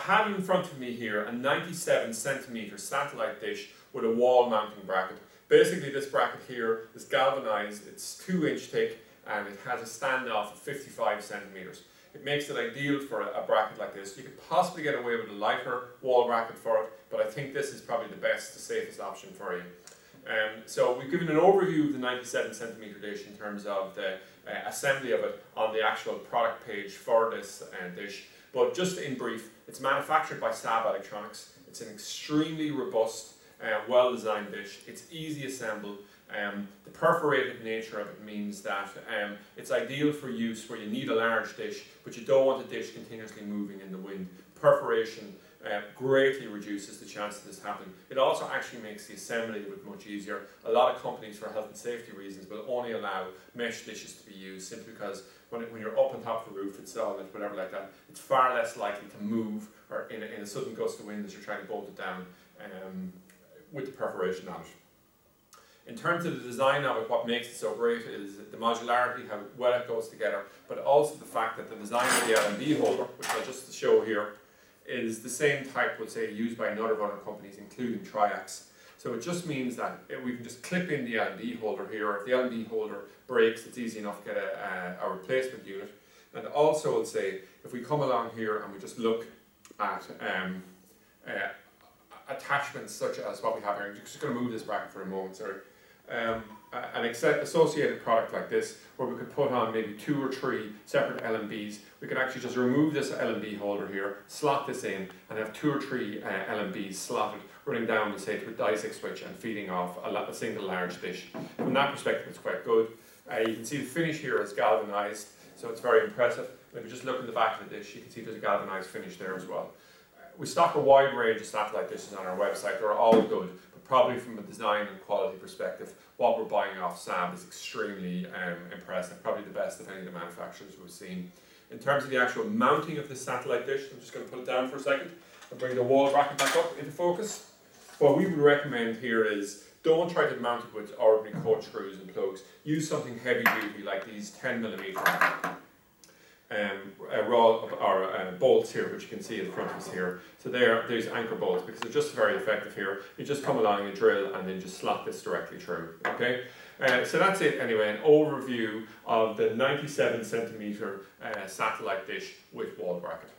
have in front of me here a 97 centimeter satellite dish with a wall mounting bracket. Basically this bracket here is galvanized, it's 2-inch thick, and it has a standoff of 55 centimeters. It makes it ideal for a bracket like this. You could possibly get away with a lighter wall bracket for it, but I think this is probably the best, the safest option for you. So we've given an overview of the 97 centimeter dish in terms of the assembly of it on the actual product page for this dish. But just in brief, it's manufactured by Saab Electronics. It's an extremely robust, well-designed dish. It's easy assembled. The perforated nature of it means that it's ideal for use where you need a large dish, but you don't want the dish continuously moving in the wind. Perforation greatly reduces the chance of this happening. It also actually makes the assembly of it much easier. A lot of companies, for health and safety reasons, will only allow mesh dishes to be used simply because when you're up on top of the roof, it's solid, whatever like that, it's far less likely to move or in a sudden gust of wind as you're trying to bolt it down with the perforation on it. In terms of the design of it, what makes it so great is the modularity, how well it goes together, but also the fact that the design of the LMB holder, which I'll just show here, is the same type, would say, used by a number of other companies, including Triax. So it just means that we can just clip in the LMB holder here. If the LMB holder breaks, it's easy enough to get a replacement unit. And also, I'll say, if we come along here and we just look at attachments such as what we have here, I'm just going to move this bracket for a moment, sorry. An associated product like this, where we could put on maybe 2 or 3 separate LMBs, we could actually just remove this LMB holder here, slot this in, and have 2 or 3 LMBs slotted, running down, say, to a Dysec switch and feeding off a single large dish. From that perspective, it's quite good. You can see the finish here is galvanized, so it's very impressive. And if you just look at the back of the dish, you can see there's a galvanized finish there as well. We stock a wide range of satellite dishes on our website. They're all good, but probably from a design and quality perspective, what we're buying off Saab is extremely impressive, probably the best of any of the manufacturers we've seen. In terms of the actual mounting of this satellite dish, I'm just going to put it down for a second and bring the wall bracket back up into focus. What we would recommend here is don't try to mount it with ordinary cut screws and plugs. Use something heavy duty like these 10mm bolts here, which you can see in front of us here. So there's anchor bolts, because they're just very effective here. You just come along and drill and then just slot this directly through. Okay, so that's it anyway, an overview of the 97 centimeter satellite dish with wall bracket.